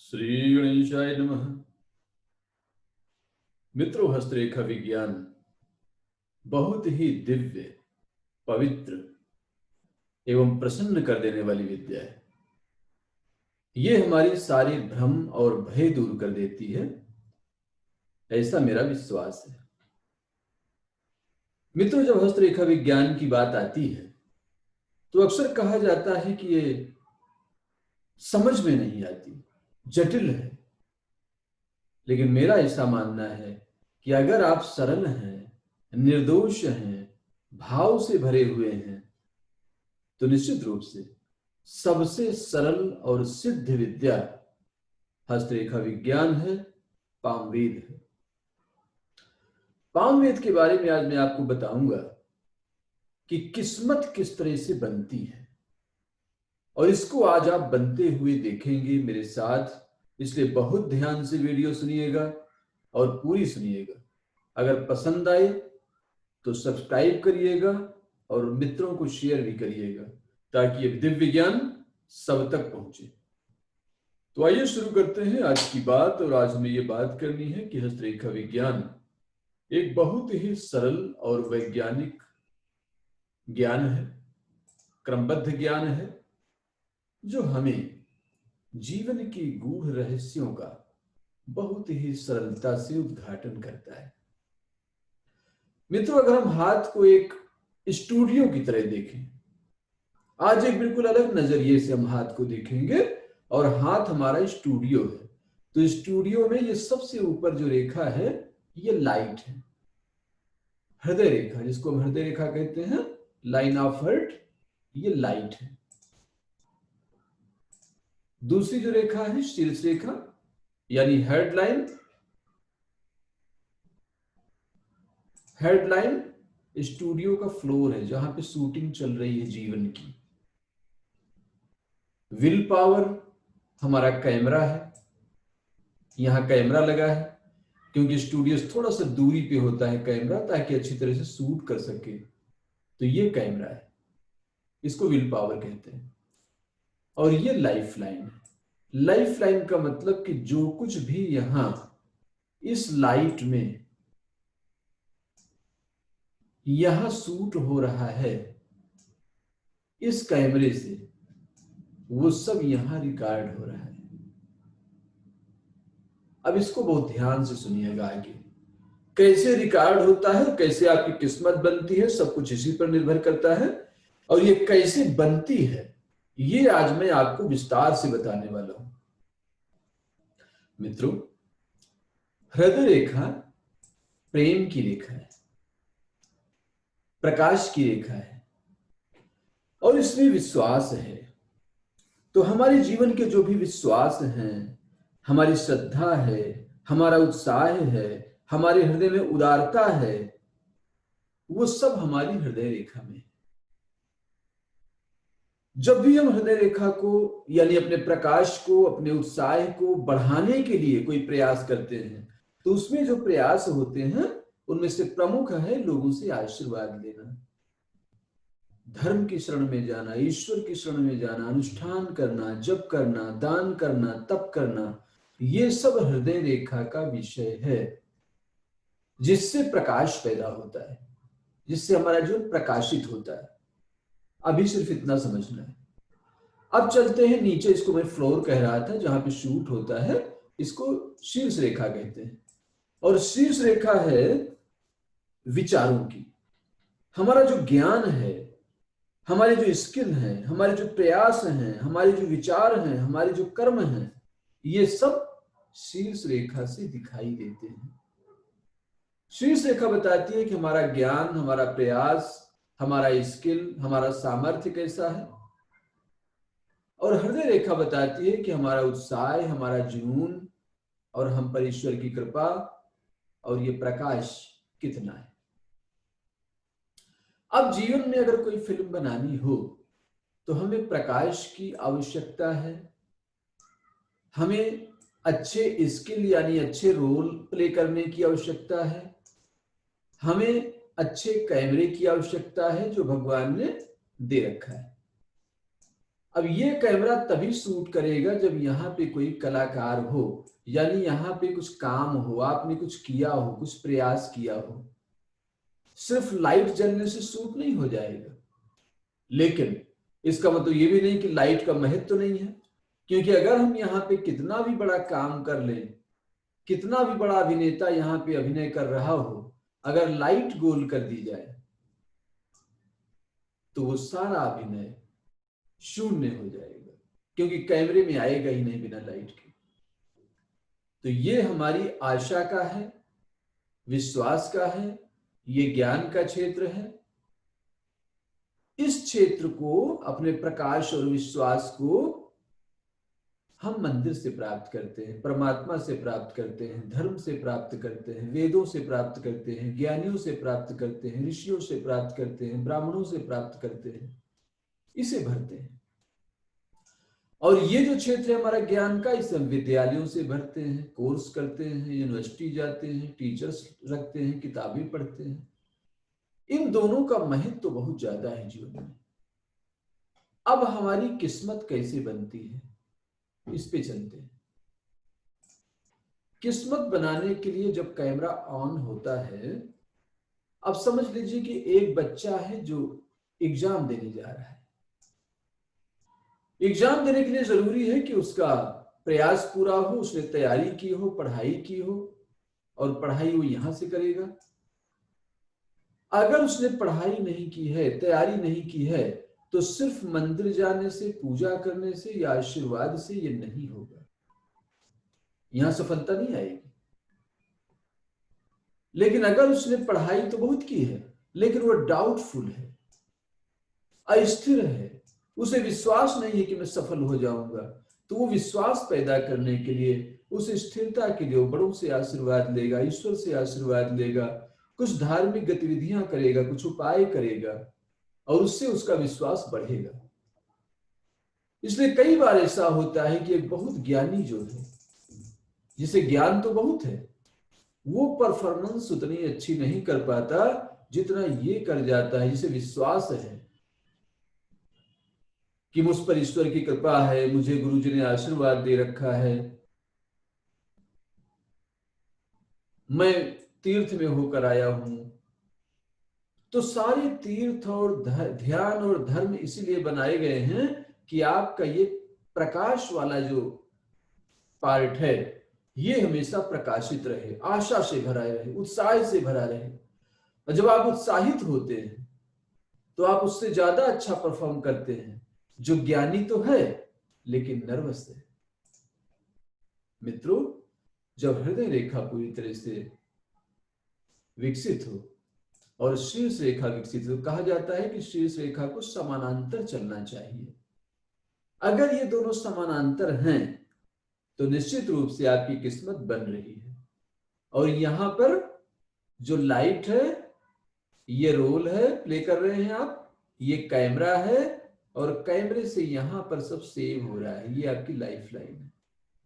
श्री गणेशाय नमः। मित्रों, हस्तरेखा विज्ञान बहुत ही दिव्य, पवित्र एवं प्रसन्न कर देने वाली विद्या है। ये हमारी सारी भ्रम और भय दूर कर देती है, ऐसा मेरा विश्वास है। मित्रों, जब हस्तरेखा विज्ञान की बात आती है तो अक्सर कहा जाता है कि ये समझ में नहीं आती, जटिल है। लेकिन मेरा ऐसा मानना है कि अगर आप सरल हैं, निर्दोष हैं, भाव से भरे हुए हैं, तो निश्चित रूप से सबसे सरल और सिद्ध विद्या हस्तरेखा विज्ञान है, पामवेद है। पामवेद के बारे में आज मैं आपको बताऊंगा कि किस्मत किस तरह से बनती है, और इसको आज आप बनते हुए देखेंगे मेरे साथ। इसलिए बहुत ध्यान से वीडियो सुनिएगा और पूरी सुनिएगा। अगर पसंद आए तो सब्सक्राइब करिएगा और मित्रों को शेयर भी करिएगा, ताकि ये दिव्य ज्ञान सब तक पहुंचे। तो आइए शुरू करते हैं आज की बात। और आज हमें ये बात करनी है कि हस्तरेखा विज्ञान एक बहुत ही सरल और वैज्ञानिक ज्ञान है, क्रमबद्ध ज्ञान है, जो हमें जीवन के गूढ़ रहस्यों का बहुत ही सरलता से उद्घाटन करता है। मित्रों, अगर हम हाथ को एक स्टूडियो की तरह देखें, आज एक बिल्कुल अलग नजरिए से हम हाथ को देखेंगे, और हाथ हमारा स्टूडियो है। तो स्टूडियो में ये सबसे ऊपर जो रेखा है ये लाइट है, हृदय रेखा, जिसको हम हृदय रेखा कहते हैं, लाइन ऑफ हार्ट, ये लाइट है। दूसरी जो रेखा है शीर्ष रेखा, यानी हेडलाइन, हेडलाइन स्टूडियो का फ्लोर है जहां पे शूटिंग चल रही है जीवन की। विल पावर हमारा कैमरा है, यहां कैमरा लगा है, क्योंकि स्टूडियो थोड़ा सा दूरी पे होता है कैमरा, ताकि अच्छी तरह से शूट कर सके। तो ये कैमरा है, इसको विल पावर कहते हैं। और ये लाइफ लाइन है। लाइफ लाइन का मतलब कि जो कुछ भी यहां इस लाइट में यहां शूट हो रहा है इस कैमरे से, वो सब यहां रिकॉर्ड हो रहा है। अब इसको बहुत ध्यान से सुनिएगा। आगे कैसे रिकॉर्ड होता है, कैसे आपकी किस्मत बनती है, सब कुछ इसी पर निर्भर करता है। और ये कैसे बनती है, ये आज मैं आपको विस्तार से बताने वाला हूं। मित्रों, हृदय रेखा प्रेम की रेखा है, प्रकाश की रेखा है, और इसमें विश्वास है। तो हमारे जीवन के जो भी विश्वास हैं, हमारी श्रद्धा है, हमारा उत्साह है, हमारे हृदय में उदारता है, वो सब हमारी हृदय रेखा में। जब भी हम हृदय रेखा को, यानी अपने प्रकाश को, अपने उत्साह को बढ़ाने के लिए कोई प्रयास करते हैं, तो उसमें जो प्रयास होते हैं उनमें से प्रमुख है लोगों से आशीर्वाद लेना, धर्म की शरण में जाना, ईश्वर की शरण में जाना, अनुष्ठान करना, जप करना, दान करना, तप करना। ये सब हृदय रेखा का विषय है, जिससे प्रकाश पैदा होता है, जिससे हमारा जीवन प्रकाशित होता है। अभी सिर्फ इतना समझना है। अब चलते हैं नीचे। इसको मैं फ्लोर कह रहा था, जहां पे शूट होता है, इसको शीर्ष रेखा कहते हैं। और शीर्ष रेखा है विचारों की। हमारा जो ज्ञान है, हमारे जो स्किल हैं, हमारे जो प्रयास हैं, हमारे जो विचार हैं, हमारे जो कर्म हैं, ये सब शीर्ष रेखा से दिखाई देते हैं। शीर्ष रेखा बताती है कि हमारा ज्ञान, हमारा प्रयास, हमारा स्किल, हमारा सामर्थ्य कैसा है। और हृदय रेखा बताती है कि हमारा उत्साह, हमारा जुनून, और हम पर ईश्वर की कृपा और ये प्रकाश कितना है। अब जीवन में अगर कोई फिल्म बनानी हो तो हमें प्रकाश की आवश्यकता है, हमें अच्छे स्किल यानी अच्छे रोल प्ले करने की आवश्यकता है, हमें अच्छे कैमरे की आवश्यकता है जो भगवान ने दे रखा है। अब ये कैमरा तभी शूट करेगा जब यहाँ पे कोई कलाकार हो, यानी यहाँ पे कुछ काम हो, आपने कुछ किया हो, कुछ प्रयास किया हो। सिर्फ लाइट जलने से शूट नहीं हो जाएगा, लेकिन इसका मतलब ये भी नहीं कि लाइट का महत्व तो नहीं है, क्योंकि अगर हम यहाँ पे कितना भी बड़ा काम कर लें, कितना भी बड़ा अभिनेता यहाँ पे अभिनय कर रहा हो, अगर लाइट गोल कर दी जाए तो वो सारा अभिनय शून्य हो जाएगा, क्योंकि कैमरे में आएगा ही नहीं बिना लाइट के। तो ये हमारी आशा का है, विश्वास का है, ये ज्ञान का क्षेत्र है। इस क्षेत्र को, अपने प्रकाश और विश्वास को हम मंदिर से प्राप्त करते हैं, परमात्मा से प्राप्त करते हैं, धर्म से प्राप्त करते हैं, वेदों से प्राप्त करते हैं, ज्ञानियों से प्राप्त करते हैं, ऋषियों से प्राप्त करते हैं, ब्राह्मणों से प्राप्त करते हैं, इसे भरते हैं। और ये जो क्षेत्र है हमारा ज्ञान का, इसे हम विद्यालयों से भरते हैं, कोर्स करते हैं, यूनिवर्सिटी जाते हैं, टीचर्स रखते हैं, किताबें पढ़ते हैं। इन दोनों का महत्व तो बहुत ज्यादा है जीवन में। अब हमारी किस्मत कैसे बनती है, इस पे चलते हैं। किस्मत बनाने के लिए जब कैमरा ऑन होता है, अब समझ लीजिए कि एक बच्चा है जो एग्जाम देने जा रहा है। एग्जाम देने के लिए जरूरी है कि उसका प्रयास पूरा हो, उसने तैयारी की हो, पढ़ाई की हो, और पढ़ाई वो यहां से करेगा। अगर उसने पढ़ाई नहीं की है, तैयारी नहीं की है, तो सिर्फ मंदिर जाने से, पूजा करने से या आशीर्वाद से ये नहीं होगा, यहां सफलता नहीं आएगी। लेकिन अगर उसने पढ़ाई तो बहुत की है, लेकिन वो डाउटफुल है, अस्थिर है, उसे विश्वास नहीं है कि मैं सफल हो जाऊंगा, तो वो विश्वास पैदा करने के लिए, उस स्थिरता के लिए वो बड़ों से आशीर्वाद लेगा, ईश्वर से आशीर्वाद लेगा, कुछ धार्मिक गतिविधियां करेगा, कुछ उपाय करेगा, और उससे उसका विश्वास बढ़ेगा। इसलिए कई बार ऐसा होता है कि एक बहुत ज्ञानी जो है, जिसे ज्ञान तो बहुत है, वो परफॉर्मेंस उतनी अच्छी नहीं कर पाता जितना ये कर जाता है, जिसे विश्वास है कि मुझ पर ईश्वर की कृपा है, मुझे गुरुजी ने आशीर्वाद दे रखा है, मैं तीर्थ में होकर आया हूं। तो सारे तीर्थ और ध्यान और धर्म इसीलिए बनाए गए हैं कि आपका ये प्रकाश वाला जो पार्ट है, ये हमेशा प्रकाशित रहे, आशा से भरा रहे, उत्साह से भरा रहे। और जब आप उत्साहित होते हैं तो आप उससे ज्यादा अच्छा परफॉर्म करते हैं जो ज्ञानी तो है लेकिन नर्वस है। मित्रों, जब हृदय रेखा पूरी तरह से विकसित हो और शीर्ष रेखा विकसित हो, कहा जाता है कि शीर्ष रेखा को समानांतर चलना चाहिए। अगर ये दोनों समानांतर हैं तो निश्चित रूप से आपकी किस्मत बन रही है। और यहां पर जो लाइट है, ये रोल है, प्ले कर रहे हैं आप, ये कैमरा है, और कैमरे से यहां पर सब सेव हो रहा है। ये आपकी लाइफ लाइन है,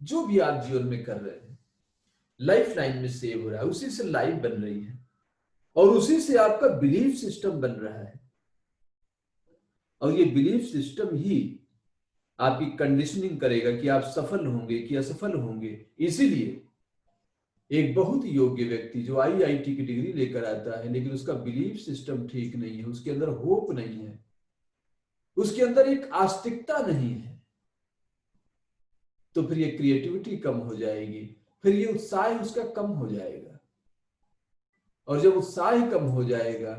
जो भी आप जीवन में कर रहे हैं लाइफ लाइन में सेव हो रहा है, उसी से लाइफ बन रही है, और उसी से आपका बिलीफ सिस्टम बन रहा है। और ये बिलीफ सिस्टम ही आपकी कंडीशनिंग करेगा कि आप सफल होंगे कि असफल होंगे। इसीलिए एक बहुत योग्य व्यक्ति जो आईआईटी की डिग्री लेकर आता है, लेकिन उसका बिलीफ सिस्टम ठीक नहीं है, उसके अंदर होप नहीं है, उसके अंदर एक आस्तिकता नहीं है, तो फिर ये क्रिएटिविटी कम हो जाएगी, फिर ये उत्साह उसका कम हो जाएगा। और जब उत्साह कम हो जाएगा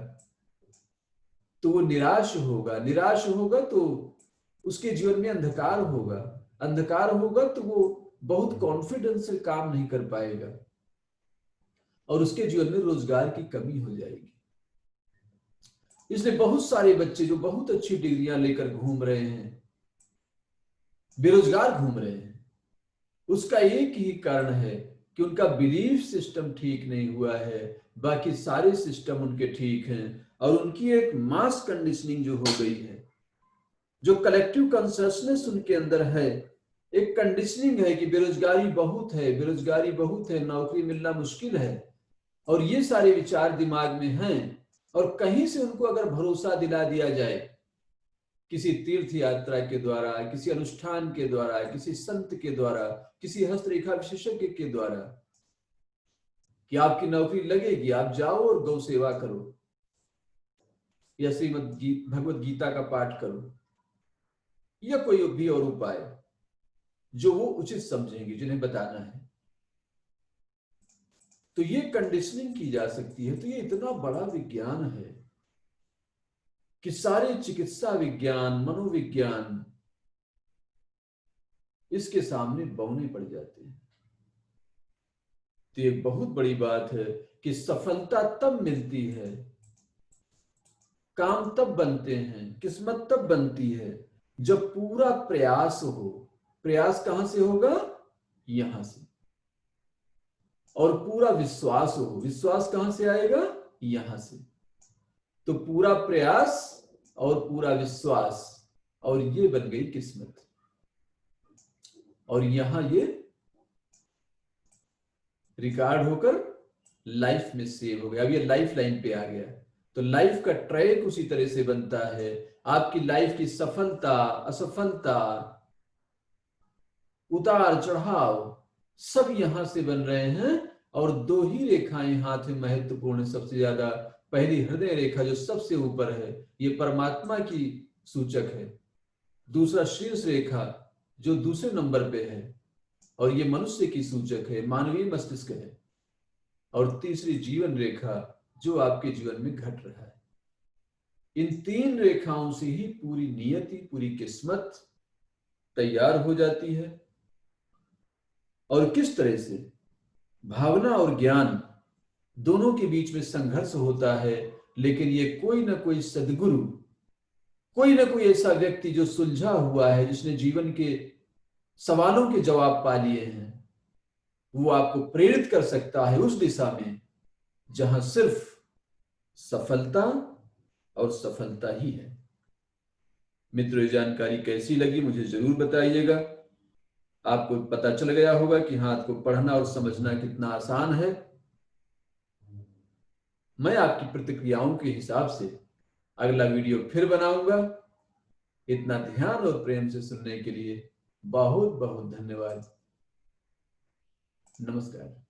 तो वो निराश होगा, निराश होगा तो उसके जीवन में अंधकार होगा, अंधकार होगा तो वो बहुत कॉन्फिडेंस से काम नहीं कर पाएगा, और उसके जीवन में रोजगार की कमी हो जाएगी। इसलिए बहुत सारे बच्चे जो बहुत अच्छी डिग्रियां लेकर घूम रहे हैं, बेरोजगार घूम रहे हैं, उसका एक ही कारण है कि उनका बिलीफ सिस्टम ठीक नहीं हुआ है, बाकी सारे सिस्टम उनके ठीक हैं, और उनकी एक मास कंडीशनिंग जो हो गई है, जो कलेक्टिव कॉन्शियसनेस उनके अंदर है, एक कंडीशनिंग है कि बेरोजगारी बहुत है, बेरोजगारी बहुत है, नौकरी मिलना मुश्किल है, और ये सारे विचार दिमाग में हैं। और कहीं से उनको अगर भरोसा दिला दिया जाए किसी तीर्थ यात्रा के द्वारा, किसी अनुष्ठान के द्वारा, किसी संत के द्वारा, किसी हस्तरेखा विशेषज्ञ के द्वारा, कि आपकी नौकरी लगेगी, आप जाओ और गौ सेवा करो या भगवत गीता का पाठ करो, या कोई भी और उपाय जो वो उचित समझेंगे, जिन्हें बताना है। तो ये कंडीशनिंग की जा सकती है। तो ये इतना बड़ा विज्ञान है कि सारे चिकित्सा विज्ञान, मनोविज्ञान इसके सामने बौने पड़ जाते हैं। तो ये बहुत बड़ी बात है कि सफलता तब मिलती है, काम तब बनते हैं, किस्मत तब बनती है जब पूरा प्रयास हो। प्रयास कहां से होगा? यहां से। और पूरा विश्वास हो। विश्वास कहां से आएगा? यहां से। तो पूरा प्रयास और पूरा विश्वास, और ये बन गई किस्मत। और यहां ये रिकॉर्ड होकर लाइफ में सेव हो गया। अब ये लाइफ लाइन पे आ गया। तो लाइफ का ट्रैक उसी तरह से बनता है। आपकी लाइफ की सफलता, असफलता, उतार चढ़ाव सब यहां से बन रहे हैं। और दो ही रेखाएं हाथ में महत्वपूर्ण, सबसे ज्यादा। पहली हृदय रेखा जो सबसे ऊपर है, ये परमात्मा की सूचक है। दूसरा शीर्ष रेखा जो दूसरे नंबर पे है, और ये मनुष्य की सूचक है, मानवीय मस्तिष्क है। और तीसरी जीवन रेखा जो आपके जीवन में घट रहा है। इन तीन रेखाओं से ही पूरी नियति, पूरी किस्मत तैयार हो जाती है। और किस तरह से भावना और ज्ञान दोनों के बीच में संघर्ष होता है, लेकिन ये कोई ना कोई सद्गुरु, कोई ना कोई ऐसा व्यक्ति जो सुलझा हुआ है, जिसने जीवन के सवालों के जवाब पा लिए हैं, वो आपको प्रेरित कर सकता है उस दिशा में जहां सिर्फ सफलता और सफलता ही है। मित्रों, ये जानकारी कैसी लगी मुझे जरूर बताइएगा। आपको पता चल गया होगा कि हाथ को पढ़ना और समझना कितना आसान है। मैं आपकी प्रतिक्रियाओं के हिसाब से अगला वीडियो फिर बनाऊंगा। इतना ध्यान और प्रेम से सुनने के लिए बहुत बहुत धन्यवाद। नमस्कार।